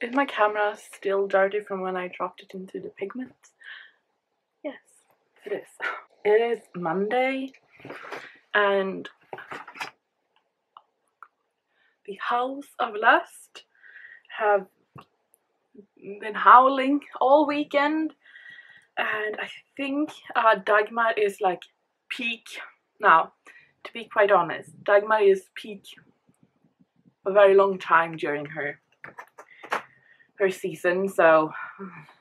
Is my camera still dirty from when I dropped it into the pigment? Yes, it is. It is Monday and the House of Lust have been howling all weekend, and I think Dagmar is like peak now. To be quite honest, Dagmar is peak a very long time during her season, so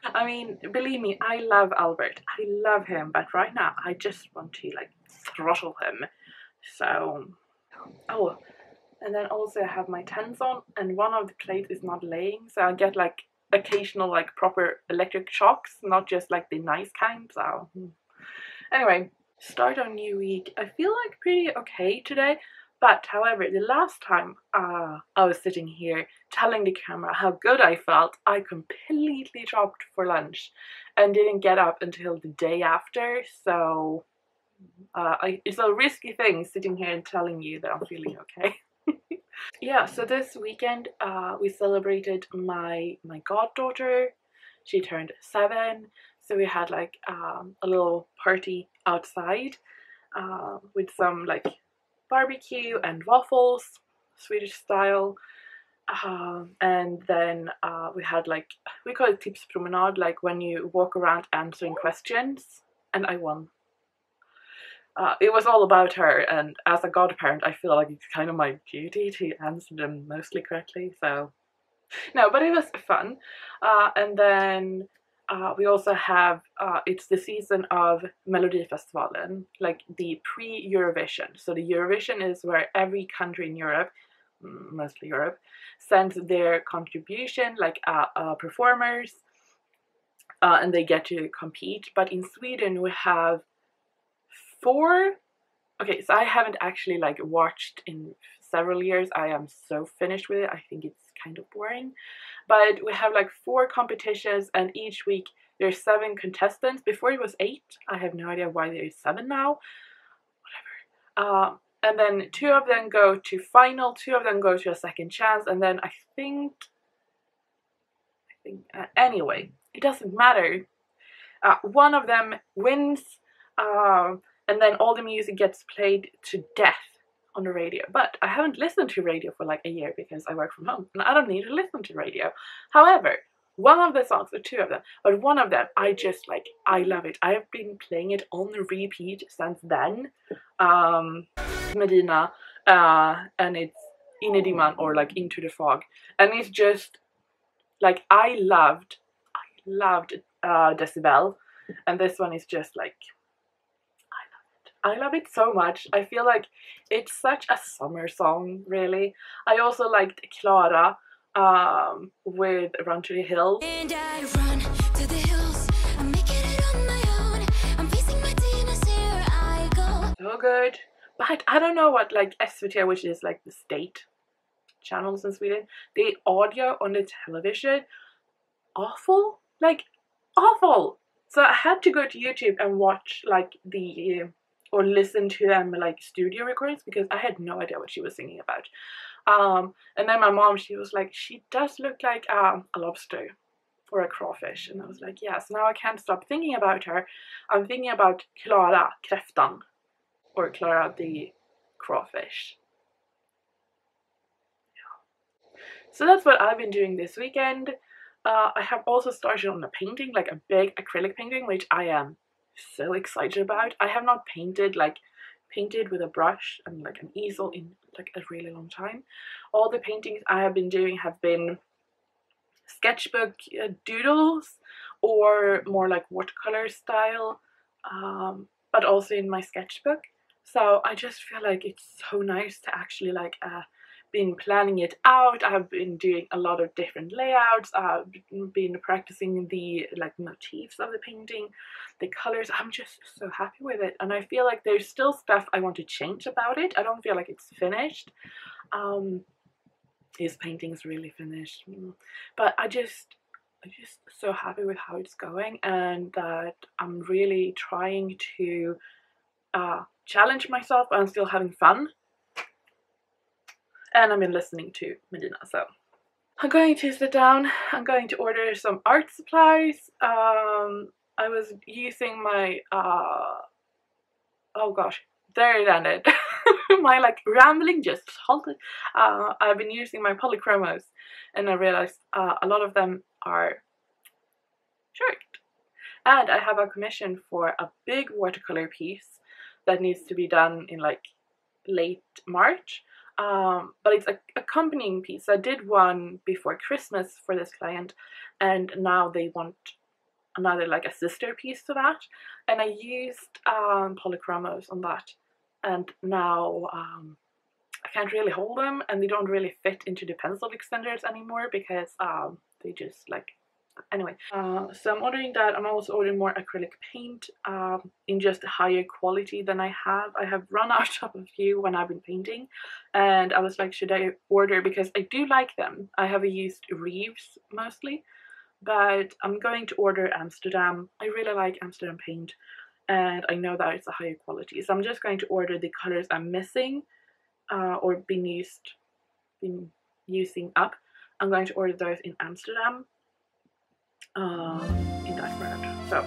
I mean, believe me, I love Albert, I love him, but right now I just want to like throttle him. So, oh, and then also I have my tens on, and one of the plates is not laying, so I get like occasional like proper electric shocks, not just like the nice kind. So anyway, start our new week. I feel like pretty okay today. But however, the last time I was sitting here telling the camera how good I felt, I completely dropped for lunch and didn't get up until the day after. So it's a risky thing sitting here and telling you that I'm feeling okay. Yeah, so this weekend we celebrated my goddaughter. She turned 7, so we had like a little party outside with some like barbecue and waffles, Swedish style, and then we had like, we call it tipspromenad, like when you walk around answering questions, and I won. It was all about her, and as a godparent I feel like it's kind of my duty to answer them mostly correctly, so no, but it was fun. And then we also have, it's the season of Melodifestivalen, like the pre-Eurovision. So the Eurovision is where every country in Europe, mostly Europe, sends their contribution, like performers, and they get to compete. But in Sweden we have 4. Okay, so I haven't actually like watched in several years. I am so finished with it. I think it's kind of boring. But we have like 4 competitions, and each week there's 7 contestants. Before it was 8. I have no idea why there is 7 now. Whatever. And then 2 of them go to final, 2 of them go to a second chance, and then I think anyway, it doesn't matter. One of them wins, and then all the music gets played to death on the radio. But I haven't listened to radio for like a year because I work from home and I don't need to listen to radio. However, one of the songs, or 2 of them, but one of them I just like, I love it. I have been playing it on repeat since then. Medina, and it's Inediman, or like Into the Fog, and it's just like I loved Decibel, and this one is just like, I love it so much. I feel like it's such a summer song, really. I also liked Clara with Run to the Hills. And I run to the hills, I'm making it on my own, I'm facing my demons, here I go. So good. But I don't know what, like SVT, which is like the state channels in Sweden, the audio on the television, awful. Like, awful. So I had to go to YouTube and watch like the or listen to them like studio recordings, because I had no idea what she was singing about. And then my mom, she was like, she does look like a lobster or a crawfish, and I was like, yes. Now I can't stop thinking about her. I'm thinking about Clara Kräftan, or Clara the crawfish. Yeah. So that's what I've been doing this weekend. I have also started on a painting, like a big acrylic painting, which I am so excited about. I have not painted with a brush and like an easel in like a really long time. All the paintings I have been doing have been sketchbook doodles, or more like watercolor style, but also in my sketchbook. So I just feel like it's so nice to actually like been planning it out. I've been doing a lot of different layouts. I've been practicing the like motifs of the painting, the colors. I'm just so happy with it, and I feel like there's still stuff I want to change about it. I don't feel like it's finished. His painting's really finished, but I just so happy with how it's going, and that I'm really trying to challenge myself, but I'm still having fun. And I've been listening to Medina, so I'm going to sit down. I'm going to order some art supplies. I was using my oh gosh, there it ended. My like rambling just halted. I've been using my polychromos, and I realized a lot of them are short. And I have a commission for a big watercolor piece that needs to be done in like late March. But it's a accompanying piece. I did one before Christmas for this client, and now they want another, like a sister piece to that. And I used polychromos on that, and now I can't really hold them, and they don't really fit into the pencil extenders anymore because they just like, anyway. So I'm ordering that. I'm also ordering more acrylic paint in just a higher quality than I have. I have run out of a few when I've been painting, and I was like, should I order, because I do like them. I have used Reeves mostly, but I'm going to order Amsterdam. I really like Amsterdam paint, and I know that it's a higher quality, so I'm just going to order the colors I'm missing or been using up. I'm going to order those in Amsterdam in that brand. So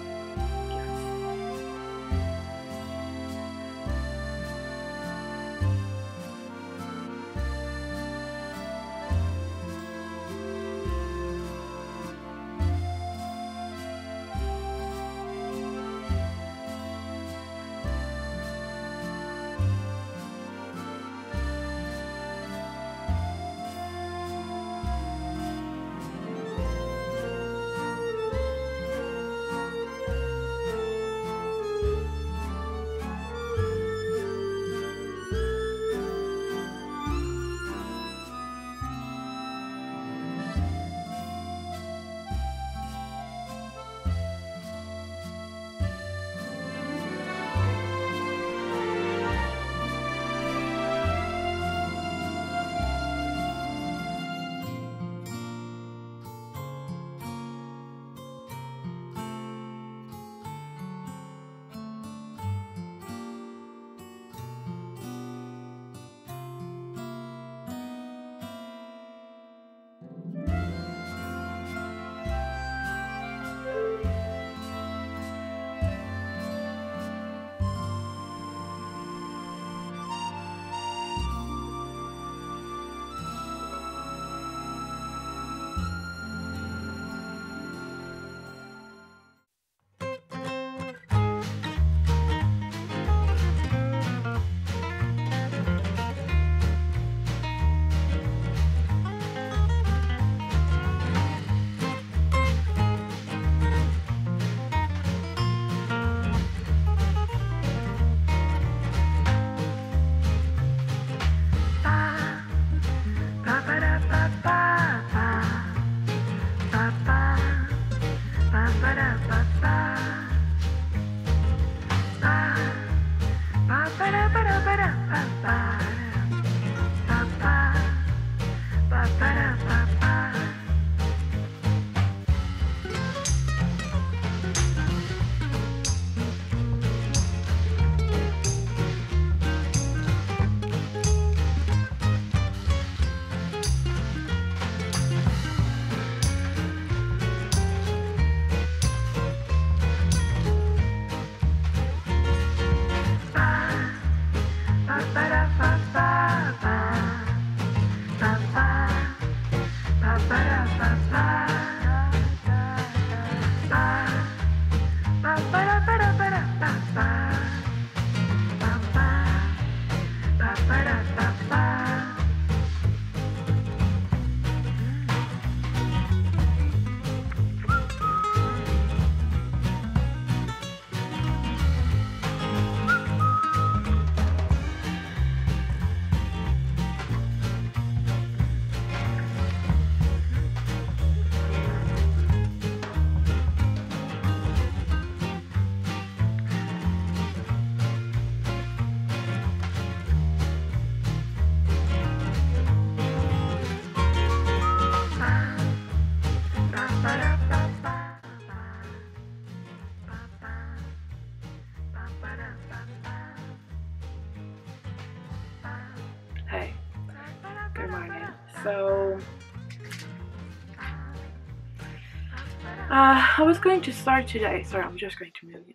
I was going to start today. Sorry, I'm just going to move you a little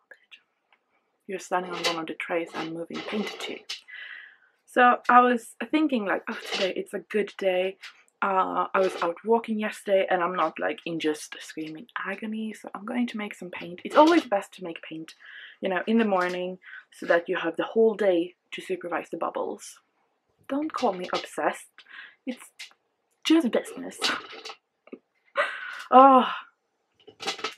bit. You're standing on one of the trays I'm moving paint to. So I was thinking like, oh, today it's a good day. I was out walking yesterday and I'm not like in just screaming agony, so I'm going to make some paint. It's always best to make paint, you know, in the morning so that you have the whole day to supervise the bubbles. Don't call me obsessed. It's just business. Oh,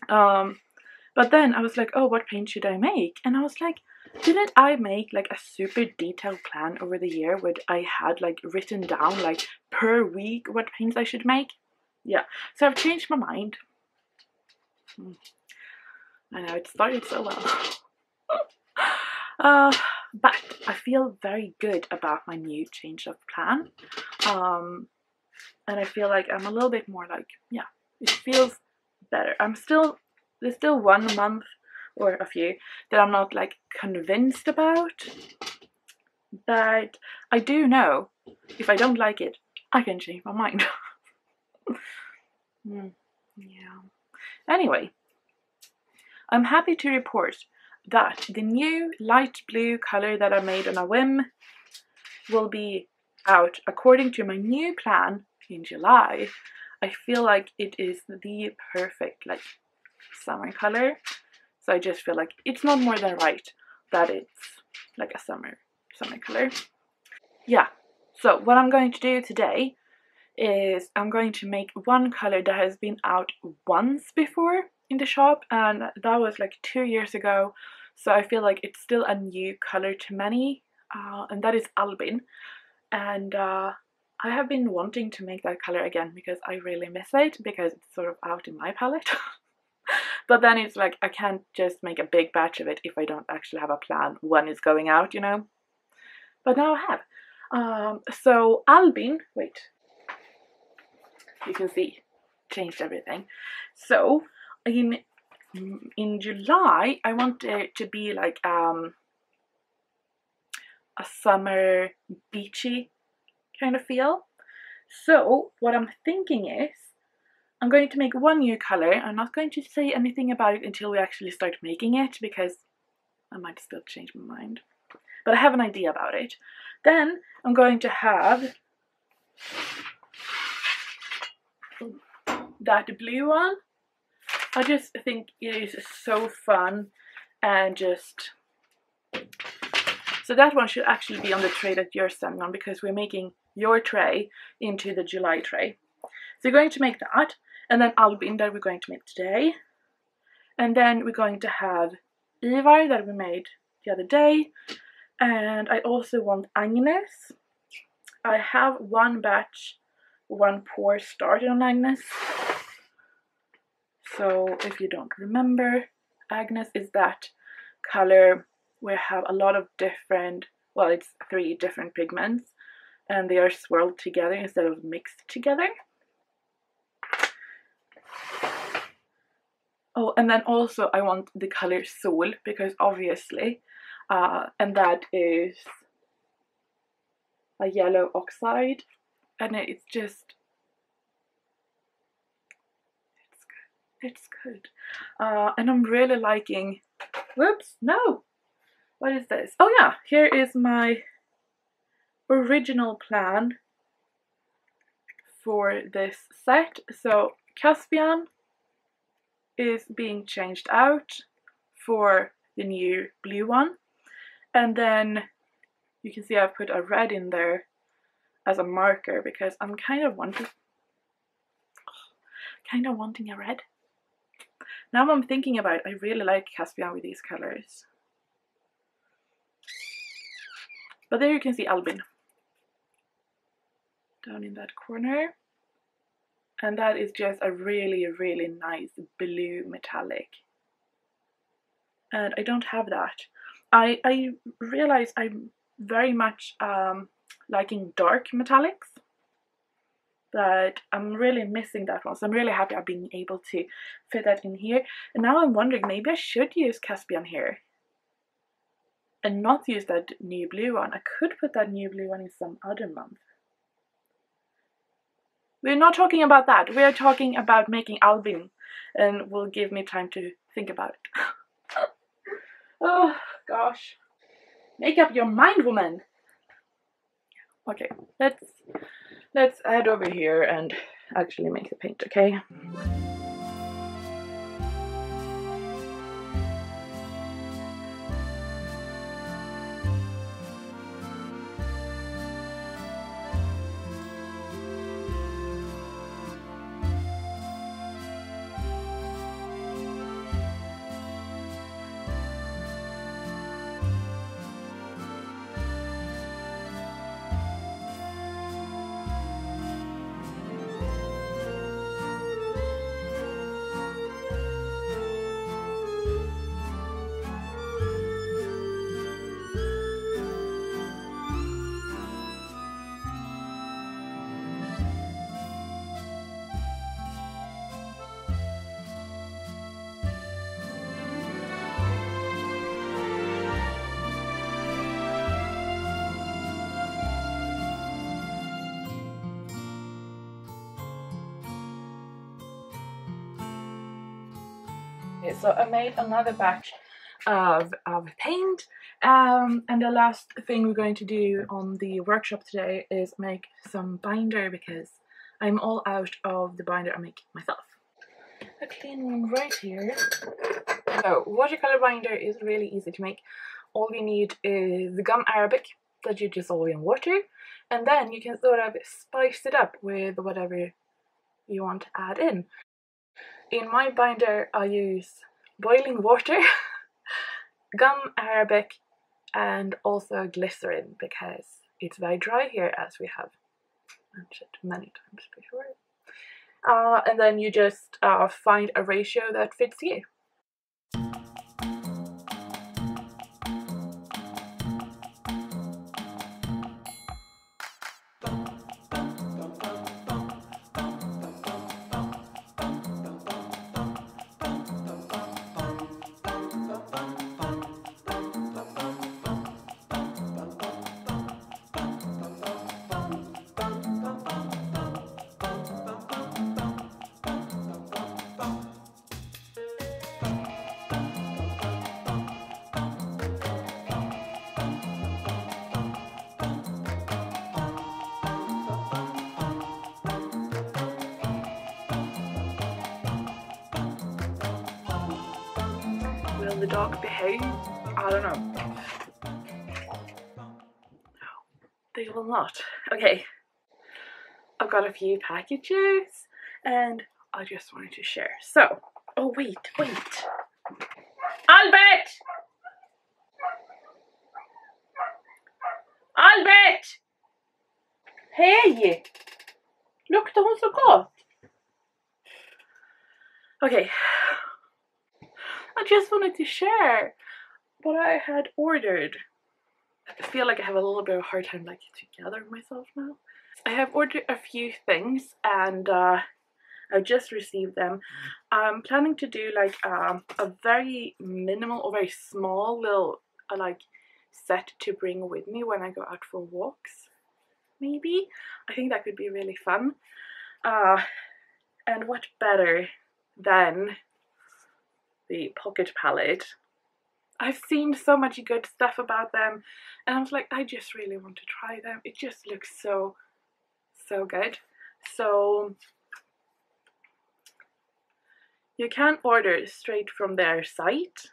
but then I was like, oh, what paint should I make? And I was like, didn't I make like a super detailed plan over the year where I had like written down like per week what paints I should make? Yeah, so I've changed my mind. I know, it started so well. But I feel very good about my new change of plan. And I feel like I'm a little bit more like, yeah, it feels better. There's still 1 month or a few that I'm not like convinced about, but I do know if I don't like it, I can change my mind. Yeah. Anyway, I'm happy to report that the new light blue color that I made on a whim will be out according to my new plan in July. I feel like it is the perfect like summer color, so I just feel like it's not more than right that it's like a summer color. Yeah, so what I'm going to do today is I'm going to make one color that has been out once before in the shop, and that was like 2 years ago, so I feel like it's still a new color to many, and that is Albin. And I have been wanting to make that color again because I really miss it, because it's sort of out in my palette. But then it's like I can't just make a big batch of it if I don't actually have a plan when it's going out, you know. But now I have. So Albin, wait, you can see, changed everything. So in July, I want it to be like a summer beachy kind of feel. So what I'm thinking is I'm going to make one new color. I'm not going to say anything about it until we actually start making it, because I might still change my mind. But I have an idea about it. Then I'm going to have that blue one. I just think it is so fun, and just so that one should actually be on the tray that you're standing on, because we're making your tray into the July tray. So we're going to make that, and then Albin that we're going to make today, and then we're going to have Ivar that we made the other day, and I also want Agnes. I have one batch, one pour started on Agnes. So if you don't remember, Agnes is that color where I have a lot of different, well, it's 3 different pigments, and they are swirled together instead of mixed together. Oh, and then also I want the color Sol, because obviously, and that is a yellow oxide, and it's just, it's good. And I'm really liking, whoops, no, what is this? Oh yeah, here is my original plan for this set. So Caspian is being changed out for the new blue one, and then you can see I've put a red in there as a marker because I'm kind of wanting a red. Now I'm thinking about it, I really like Caspian with these colors. But there you can see Albin down in that corner, and that is just a really, really nice blue metallic, and I don't have that. I realize I'm very much liking dark metallics, but I'm really missing that one, so I'm really happy I've been able to fit that in here. And now I'm wondering, maybe I should use Caspian here and not use that new blue one. I could put that new blue one in some other month. We're not talking about that. We're talking about making Albin, and will give me time to think about it. Oh gosh. Make up your mind, woman. Okay, let's head over here and actually make the paint, okay? Okay, so I made another batch of paint, and the last thing we're going to do on the workshop today is make some binder, because I'm all out of the binder I make myself. A clean one right here. So watercolor binder is really easy to make. All you need is the gum arabic that you dissolve in water, and then you can sort of spice it up with whatever you want to add in. In my binder I use boiling water, gum arabic, and also glycerin, because it's very dry here, as we have mentioned many times before. And then you just find a ratio that fits you. Will the dog behave? I don't know. They will not. Okay. I've got a few packages and I just wanted to share. So, oh wait. Albert! Albert! Hej! Luktar hon så gott? Okay. I just wanted to share what I had ordered. I feel like I have a little bit of a hard time like to gather myself now. I have ordered a few things and I've just received them. I'm planning to do like a very minimal or very small little like set to bring with me when I go out for walks. Maybe. I think that could be really fun. And what better than the pocket palette? I've seen so much good stuff about them and I was like, I just really want to try them. It just looks so good. So you can order straight from their site,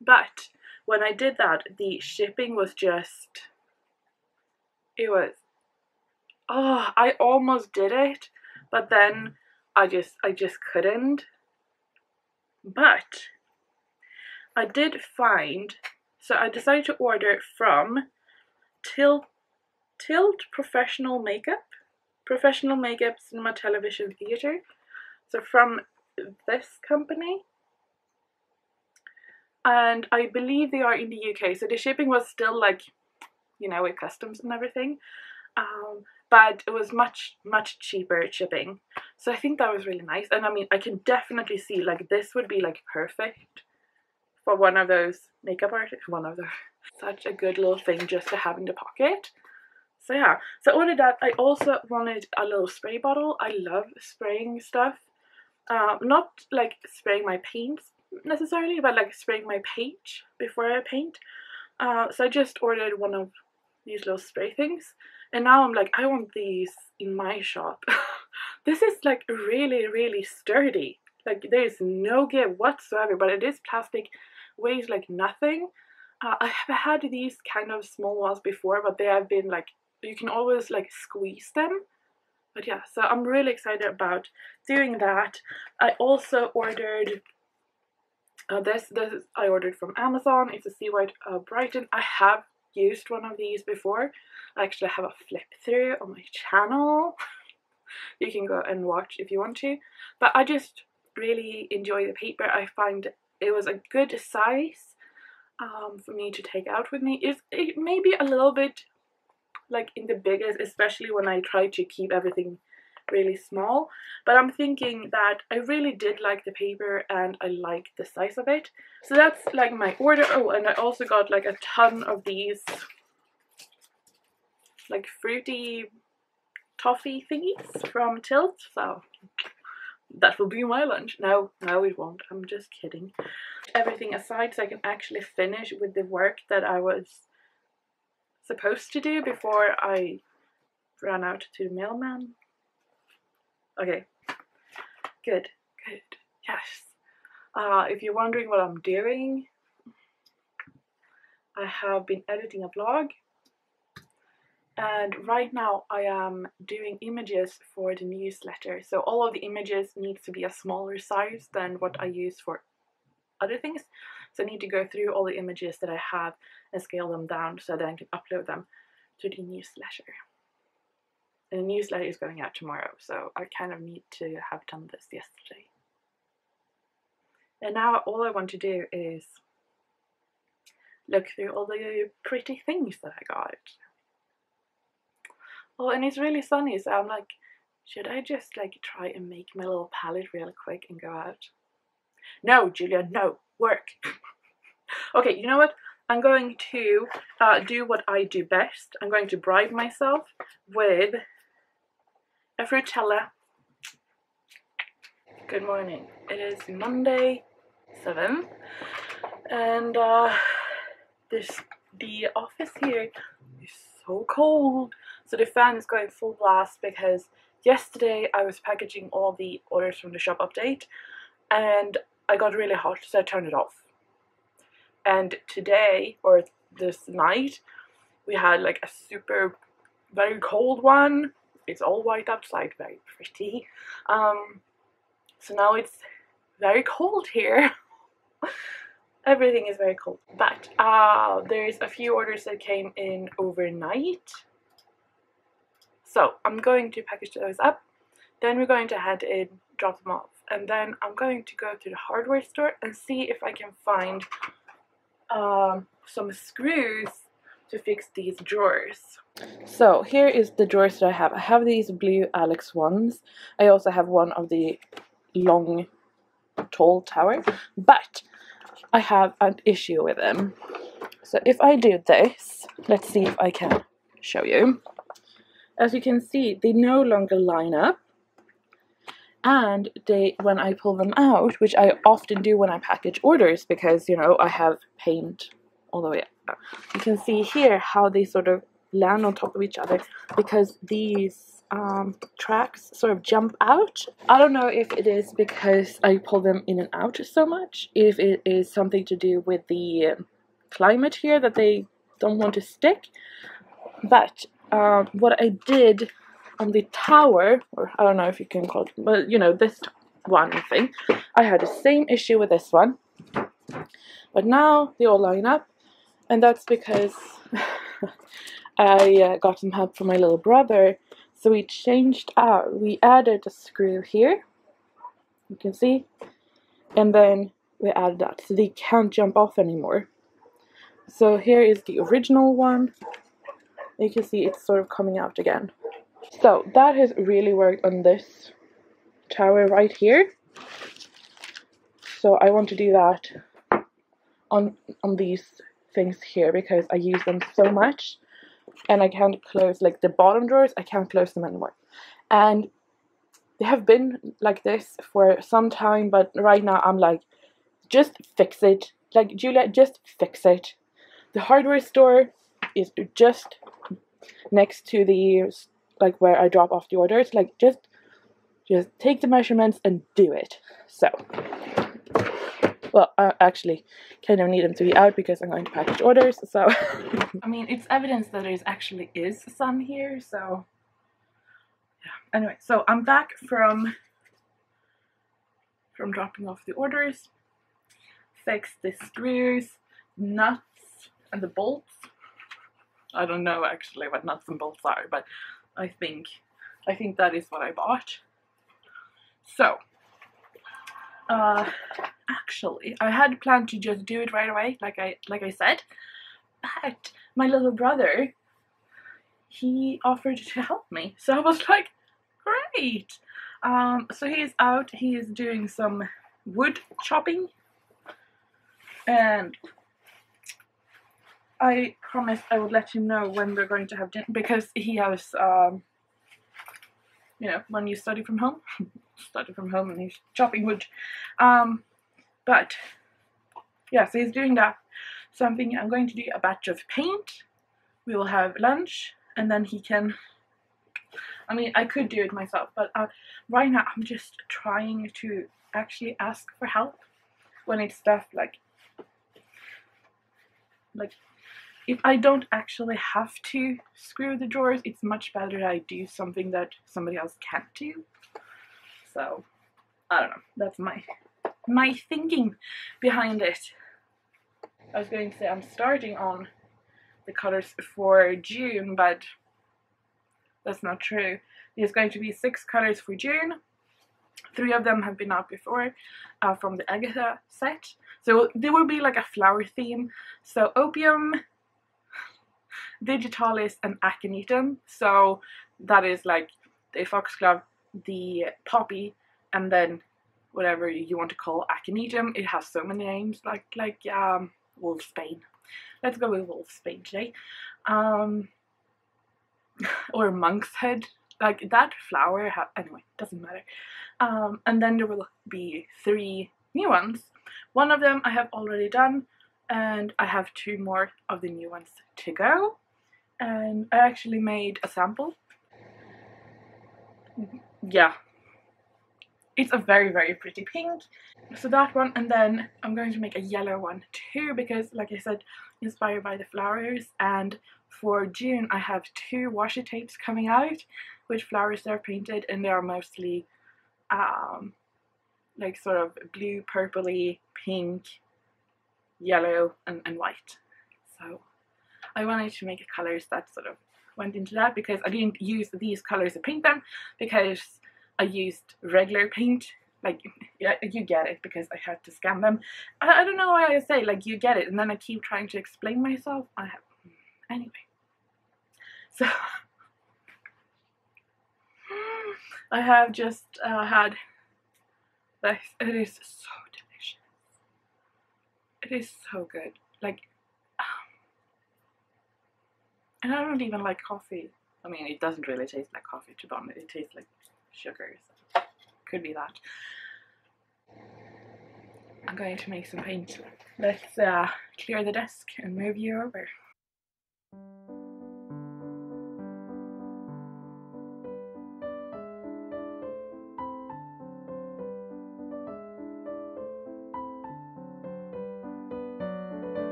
but when I did that, the shipping was just, it was, oh, I almost did it, but then I just couldn't. But I did find, so I decided to order from Tilt Professional Makeup Cinema Television Theatre. So from this company, and I believe they are in the UK, so the shipping was still like, you know, with customs and everything, but it was much cheaper shipping. So I think that was really nice. And I mean, I can definitely see like this would be like perfect for one of those makeup artists, such a good little thing just to have in the pocket. So yeah, so I ordered that. I also wanted a little spray bottle. I love spraying stuff. Not like spraying my paint necessarily, but like spraying my page before I paint. So I just ordered one of these little spray things, and now I'm like, I want these in my shop. This is like really sturdy. Like there's no give whatsoever, but it is plastic, weighs like nothing. I have had these kind of small ones before, but they have been like, you can always like squeeze them. But yeah, so I'm really excited about doing that. I also ordered this I ordered from Amazon. It's a Sea White Brighton. I have used one of these before. I actually have a flip through on my channel. You can go and watch if you want to. But I just really enjoy the paper. I find it was a good size for me to take out with me. It may be a little bit like in the biggest, especially when I try to keep everything really small, but I'm thinking that I really did like the paper and I like the size of it. So that's like my order. Oh, and I also got like a ton of these like fruity toffee thingies from Tilt, so that will be my lunch. No, it won't. I'm just kidding. Everything aside so I can actually finish with the work that I was supposed to do before I ran out to the mailman. Okay, good, yes. If you're wondering what I'm doing, I have been editing a vlog, and right now I am doing images for the newsletter. So all of the images need to be a smaller size than what I use for other things. So I need to go through all the images that I have and scale them down so that I can upload them to the newsletter. And the newsletter is going out tomorrow, so I kind of need to have done this yesterday. And now all I want to do is look through all the pretty things that I got. Oh, and it's really sunny, so I'm like, should I just like try and make my little palette real quick and go out? No, Julia, no, work. Okay, you know what? I'm going to do what I do best. I'm going to bribe myself with a frutella. Good morning. It is Monday 7th, and the office here is so cold. So the fan is going full blast because yesterday I was packaging all the orders from the shop update, and I got really hot, so I turned it off. And today, or this night, we had like a super very cold one. It's all white outside, very pretty. So now it's very cold here. Everything is very cold. But there's a few orders that came in overnight. So I'm going to package those up. Then we're going to head in, drop them off. And then I'm going to go to the hardware store and see if I can find some screws to fix these drawers. So here is the drawers that I have. I have these blue Alex ones. I also have one of the long tall tower, but I have an issue with them. So if I do this, let's see if I can show you. As you can see, they no longer line up, and when I pull them out, which I often do when I package orders because, you know, I have paint all the way up. You can see here how they sort of land on top of each other because these tracks sort of jump out. I don't know if it is because I pull them in and out so much, if it is something to do with the climate here that they don't want to stick, but what I did on the tower, or I don't know if you can call it, but you know, this one thing, I had the same issue with this one, but now they all line up, and that's because I got some help from my little brother. So we added a screw here, you can see, and then we added that, so they can't jump off anymore. So here is the original one. You can see it's sort of coming out again. So that has really worked on this tower right here. So I want to do that on these things here because I use them so much. and I can't close like the bottom drawers. I can't close them anymore, and they have been like this for some time. But right now I'm like, just fix it. Like, Julia, just fix it. The hardware store is just next to the like where I drop off the orders. Like, just take the measurements and do it. So, well, I actually kind of need them to be out because I'm going to package orders. So, I mean, it's evidence that there actually is sun here. So, yeah. Anyway, so I'm back from dropping off the orders. Fix the screws, nuts, and the bolts. I don't know actually what nuts and bolts are, but I think that is what I bought. So, actually, I had planned to just do it right away, like I said, but my little brother, he offered to help me, so I was like, great. So he is out. He is doing some wood chopping, and I promised I would let him know when we're going to have dinner, because he has, you know, when you study from home, and he's chopping wood. But yeah, so he's doing that. So I'm thinking I'm going to do a batch of paint. We will have lunch, and then he can, I mean, I could do it myself, but right now I'm just trying to actually ask for help when it's stuff like if I don't actually have to screw the drawers, it's much better that I do something that somebody else can't do. So, I don't know. That's my thinking behind it. I was going to say I'm starting on the colors for June, but that's not true. There's going to be 6 colors for June. 3 of them have been out before from the Agatha set. So there will be like a flower theme. So Opium, Digitalis, and Aconitum. So that is like the foxglove, the poppy, and then whatever you want to call Aconitum. It has so many names, like Wolfsbane. Let's go with Wolfsbane today. Or Monk's Head. Like that flower. Anyway, doesn't matter. And then there will be 3 new ones. One of them I have already done, and I have 2 more of the new ones to go. And I actually made a sample. Yeah, it's a very, very pretty pink. So that one, and then I'm going to make a yellow one too, because like I said, inspired by the flowers. And for June I have 2 washi tapes coming out with flowers that are painted, and they are mostly like sort of blue, purpley, pink, yellow, and white. So I wanted to make colors that sort of went into that, because I didn't use these colors to paint them, because I used regular paint. Like, yeah, you get it, because I had to scan them. I don't know why I say, like, you get it, and then I keep trying to explain myself. Anyway. So, I have just had this. It is so delicious. It is so good. Like, and I don't even like coffee. I mean, it doesn't really taste like coffee, to be honest. It tastes like sugar, so could be that. I'm going to make some paint. Let's clear the desk and move you over.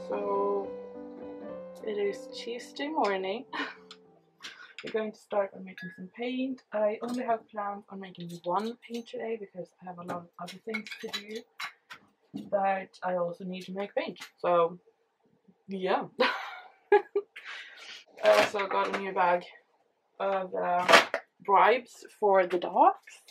So it is Tuesday morning. We're going to start on making some paint. I only have plans on making 1 paint today because I have a lot of other things to do. but I also need to make paint. So yeah. I also got a new bag of bribes for the dogs.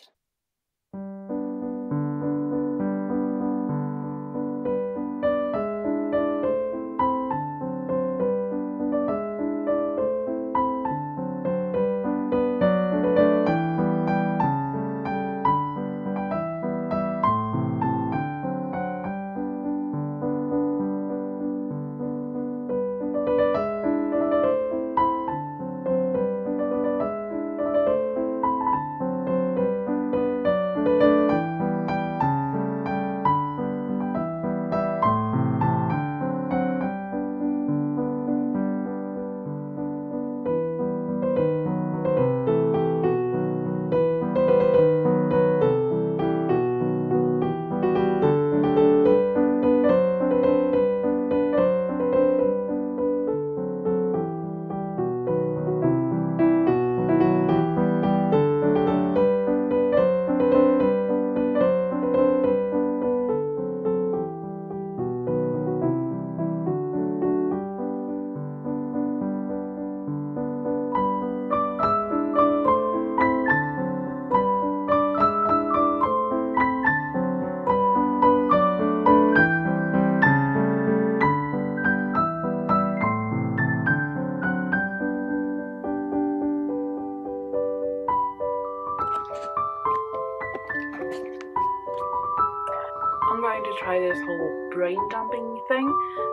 I'm going to try this whole brain dumping thing,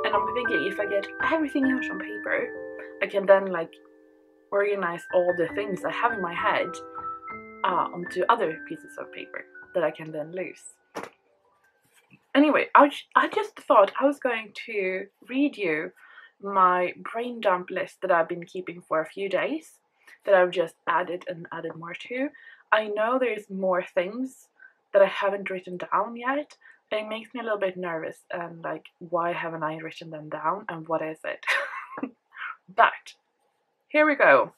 and I'm thinking if I get everything out on paper, I can then like organize all the things I have in my head onto other pieces of paper that I can then lose. Anyway, I just thought I was going to read you my brain dump list that I've been keeping for a few days, that I've just added and added more to. I know there's more things that I haven't written down yet. It makes me a little bit nervous, and like, why haven't I written them down and what is it? But here we go.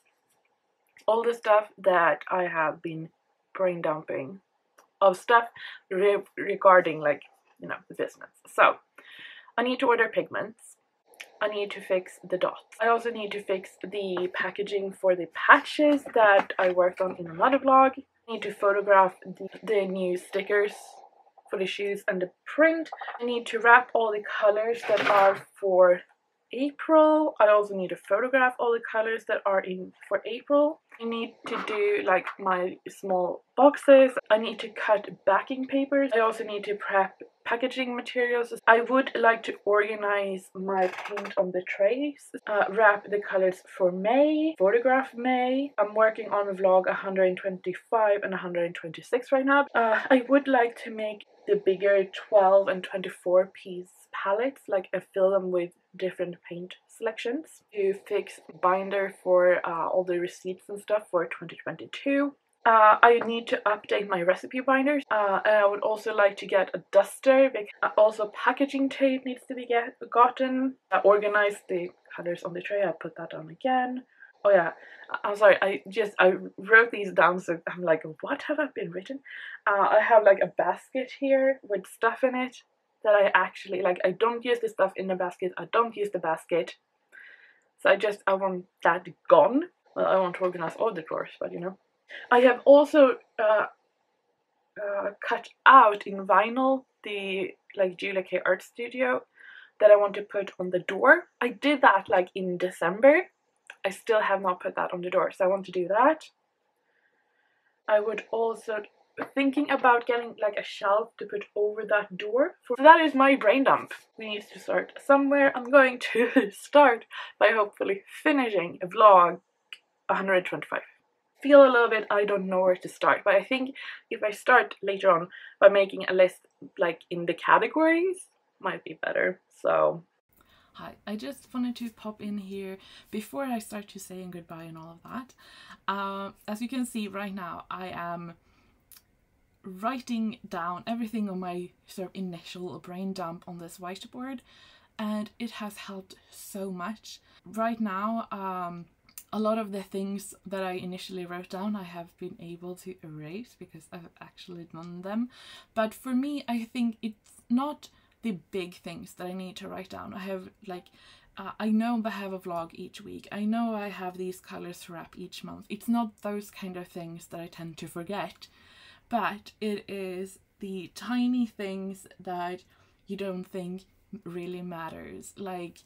All the stuff that I have been brain dumping of stuff regarding, like, you know, the business. So I need to order pigments. I need to fix the dots. I also need to fix the packaging for the patches that I worked on in another vlog. I need to photograph the new stickers for the shoes and the print. I need to wrap all the colors that are for April. I also need to photograph all the colors that are in for April. I need to do like my small boxes. I need to cut backing papers. I also need to prep packaging materials. I would like to organize my paint on the trays, wrap the colors for May, photograph May. I'm working on vlog 125 and 126 right now. I would like to make the bigger 12 and 24 piece palettes, like fill them with different paint selections, to fix binder for all the receipts and stuff for 2022. I need to update my recipe binders, and I would also like to get a duster. Also packaging tape needs to be gotten. Organize the colors on the tray. I put that on again. Oh yeah, I'm sorry, I wrote these down, so I'm like, what have I been written? I have like a basket here with stuff in it that I actually, like, I don't use the stuff in the basket, I don't use the basket. So I want that gone. Well, I want to organize all the drawers, but you know. I have also cut out in vinyl the like Julia K Art Studio that I want to put on the door. I did that like in December. I still have not put that on the door, so I want to do that. I would also thinking about getting like a shelf to put over that door. So that is my brain dump. We need to start somewhere. I'm going to start by hopefully finishing a vlog 125. Feel a little bit I don't know where to start, but I think if I start later on by making a list like in the categories, might be better. So hi, I just wanted to pop in here before I start to saying goodbye and all of that. As you can see right now, I am writing down everything on my sort of initial brain dump on this whiteboard, and it has helped so much. Right now, a a lot of the things that I initially wrote down I have been able to erase because I've actually done them. But for me, I think it's not the big things that I need to write down. I have like, I know I have a vlog each week. I know I have these colors to wrap each month. It's not those kind of things that I tend to forget, but it is the tiny things that you don't think really matters. Like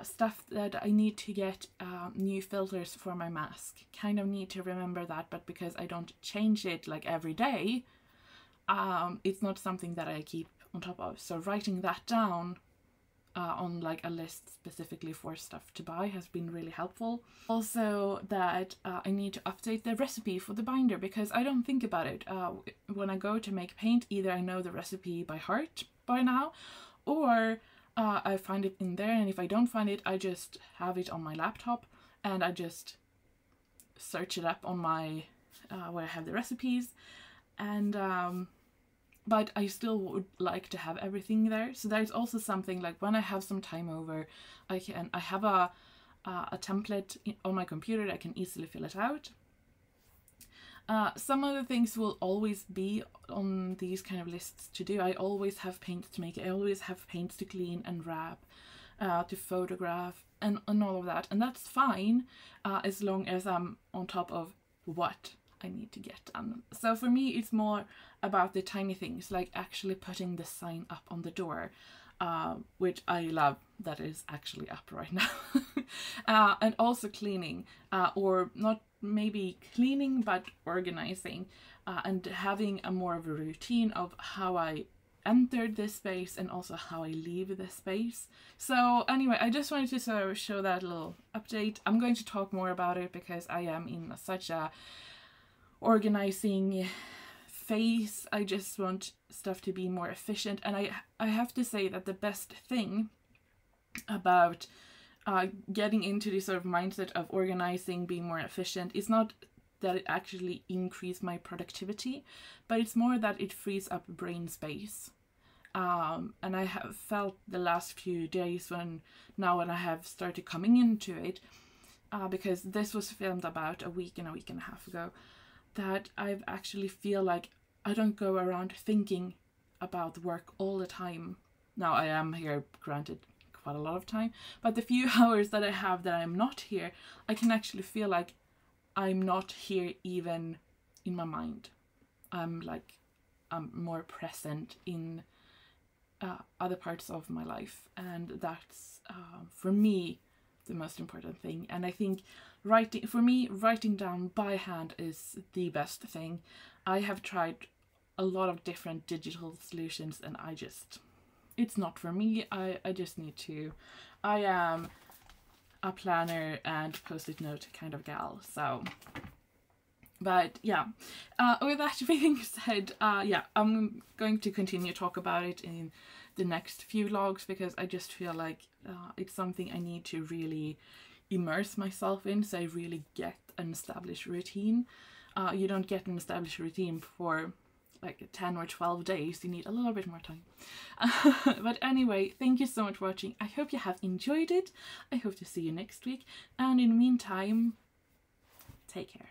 stuff that I need to get new filters for my mask. Kind of need to remember that, but because I don't change it like every day, it's not something that I keep on top of. So writing that down on like a list specifically for stuff to buy has been really helpful. Also that I need to update the recipe for the binder because I don't think about it. When I go to make paint, either I know the recipe by heart by now, or I find it in there, and if I don't find it, I just have it on my laptop and I just search it up on my where I have the recipes. And but I still would like to have everything there. So there's also something like when I have some time over, I have a template on my computer that I can easily fill it out. Some of the things will always be on these kind of lists to do. I always have paints to make. I always have paints to clean and wrap, to photograph and all of that. And that's fine as long as I'm on top of what I need to get done. So for me, it's more about the tiny things, like actually putting the sign up on the door, which I love that is actually up right now. And also cleaning, or not maybe cleaning, but organizing, and having a more of a routine of how I entered this space and also how I leave this space. So anyway, I just wanted to sort of show that little update. I'm going to talk more about it because I am in such a organizing phase. I just want stuff to be more efficient, and I have to say that the best thing about getting into this sort of mindset of organizing, being more efficient, is not that it actually increases my productivity, but it's more that it frees up brain space. And I have felt the last few days when I have started coming into it, because this was filmed about a week and a half ago, that I've actually feel like I don't go around thinking about work all the time. Now I am here, granted, quite a lot of time, but the few hours that I have that I'm not here, I can actually feel like I'm not here even in my mind. I'm more present in other parts of my life, and that's for me the most important thing. And I think writing down by hand is the best thing. I have tried a lot of different digital solutions and it's not for me. I just need to, I am a planner and post-it note kind of gal, so. But yeah, with that being said, yeah, I'm going to continue to talk about it in the next few vlogs because I just feel like it's something I need to really immerse myself in, so I really get an established routine. You don't get an established routine for like 10 or 12 days. You need a little bit more time. But anyway, thank you so much for watching. I hope you have enjoyed it. I hope to see you next week, and in the meantime, take care.